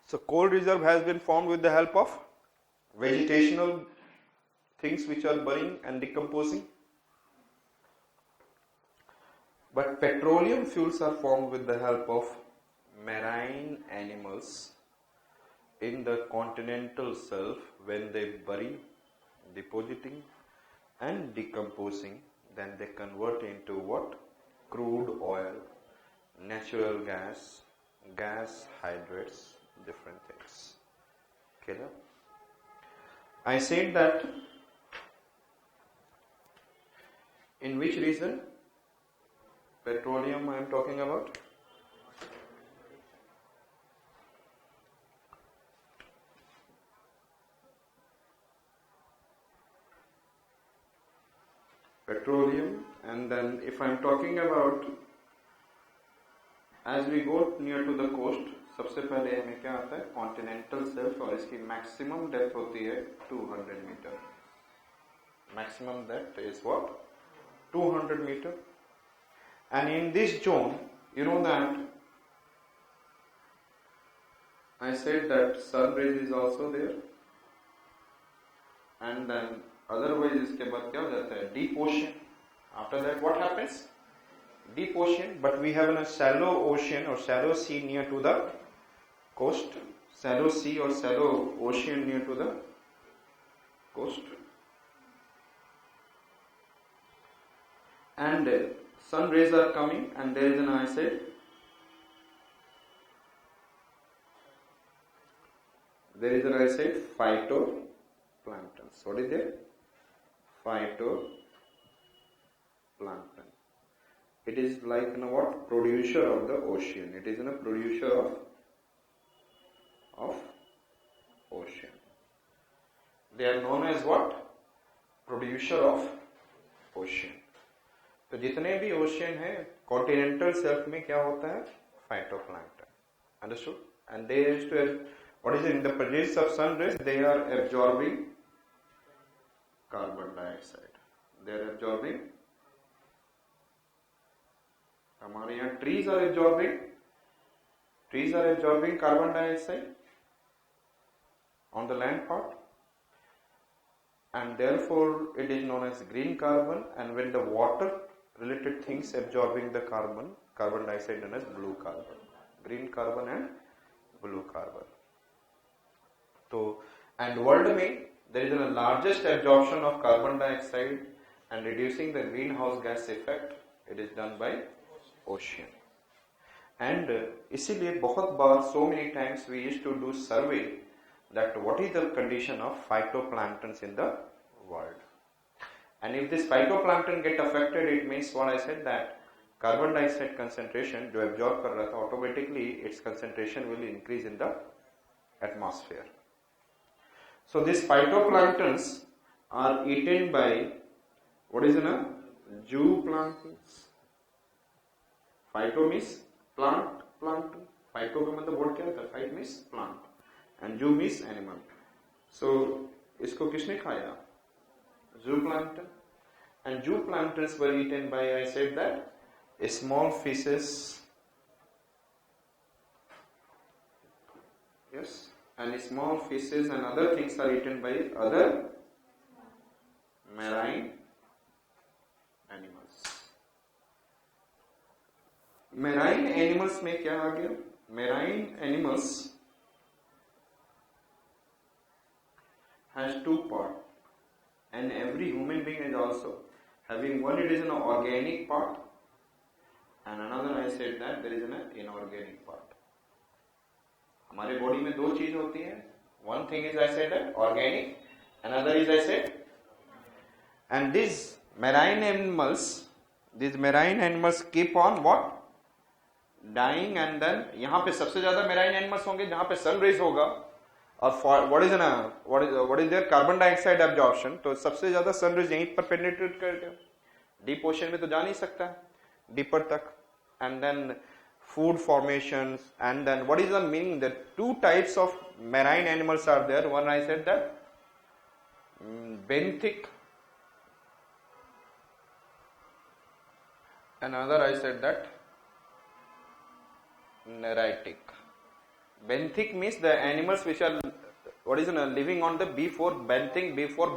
So coal reserve has been formed with the help of vegetational things which are burning and decomposing. But petroleum fuels are formed with the help of marine animals in the continental shelf when they bury, depositing and decomposing. Then they convert into what? Crude oil, natural gas, gas hydrates, different things. Okay, I said that in which region? Petroleum I am talking about. Petroleum, and then if I am talking about as we go near to the coast, सबसे पहले हमें क्या आता है? Continental shelf, और इसकी maximum depth होती है 200 metre. Maximum depth is what? 200 meter. And in this zone, you know that I said that sun rays is also there, and then otherwise इसके बाद क्या हो जाता है? Deep ocean. After that what happens? Deep ocean, but we have a shallow ocean or shallow sea near to the coast. Shallow sea or shallow ocean near to the coast. And sun rays are coming, and there is an, I said, there is an, I said, phytoplankton. What is there? Phytoplankton. It is like, you know what? Producer of the ocean. It is a producer of ocean. They are known as what? Producer of ocean. तो जितने भी ocean है continental shelf में क्या होता है? Phytoplankton. Understood? And they used to, what is in the presence of sun rays, they are absorbing carbon dioxide. They are absorbing, हमारे यहाँ trees are absorbing carbon dioxide on the land part, and therefore it is known as green carbon. And when the water related things absorbing the carbon dioxide known as blue carbon. Green carbon and blue carbon. So, and world में there is the largest absorption of carbon dioxide and reducing the greenhouse gas effect. It is done by ocean. And इसीलिए बहुत बार, so many times we used to do survey that what is the condition of phytoplanktons in the world. And if this phytoplankton get affected, it means what I said, that carbon dioxide concentration जो absorb कर रहा था, automatically its concentration will increase in the atmosphere. So these phytoplanktons are eaten by, what is it? Zooplanktons. Phyto means plant, plankton. Phyto का मतलब word क्या होता है? Phyto means plant and zoo means animal. So इसको किसने खाया? Zooplankton. And zooplanktons were eaten by, I said that, small fishes. Yes, and small fishes and other things are eaten by other marine animals. Marine animals में क्या आ गया? Marine animals has two parts, and every human being is also having one. It is an organic part, and another, I said that there is an inorganic part. हमारे body में दो चीज होती है. One thing is, I said that, organic, another is, I said, and these marine animals keep on what? Dying. And then यहाँ पे सबसे ज्यादा marine animals होंगे जहाँ पे sun rays होगा, और what is their carbon dioxide absorption. तो सबसे ज्यादा sun rays यहीं पर penetrate करके deep ocean में तो जा नहीं सकता है, deeper तक. And then food formations, and then what is the meaning that two types of marine animals are there. One, I said that benthic, and another, I said that neritic. Benthic means the animals which are living on the before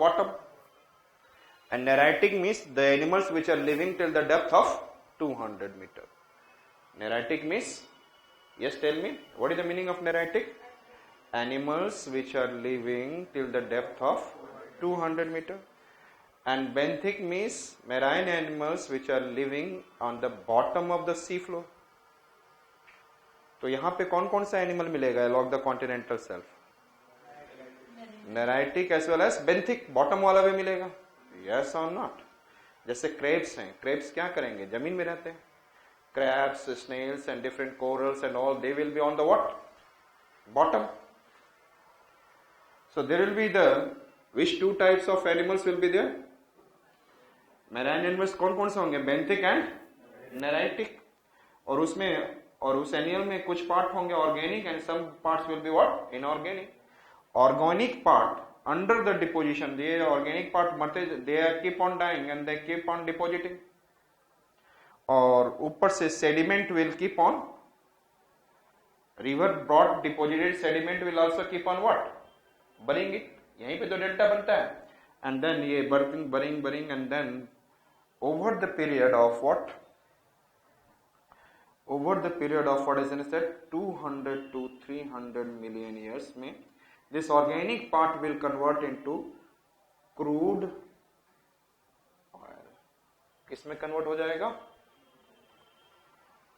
bottom. And neritic means the animals which are living till the depth of 200 meter. Neritic means, yes, tell me, what is the meaning of neritic? Animals which are living till the depth of 200 meter. And benthic means marine animals which are living on the bottom of the sea floor. तो यहाँ पे कौन कौन सा animal मिलेगा along the continental shelf? Neritic as well as benthic, bottom वाला भी मिलेगा. Yes or not? जैसे क्रेब्स हैं, क्रेब्स क्या करेंगे? जमीन में रहते हैं. Crabs, snails and different corals and all, they will be on the what? Bottom. So there will be which two types of animals will be there? Marine animals कौन कौन से होंगे? Benthic and neritic. और उस animal में कुछ part होंगे organic and some parts will be what? Inorganic. Organic part under the deposition, the organic part they keep on dying and they keep on depositing. और ऊपर से sediment will keep on, river brought deposited sediment will also keep on what? Burying it. यहीं पे तो delta बनता है. And then ये burying and then over the period of what? Over the period of what is said 200 to 300 million years में this organic part will convert into crude oil. किसमें convert हो जाएगा?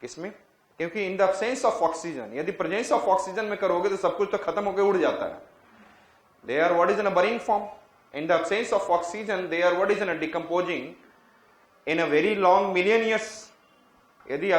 किसमें? क्योंकि in the absence of oxygen, यदि presence of oxygen में करोगे तो सब कुछ तो खत्म होकर उड़ जाता है. They are what is in a burying form. In the absence of oxygen, they are what is in a decomposing in a very long million years. यदि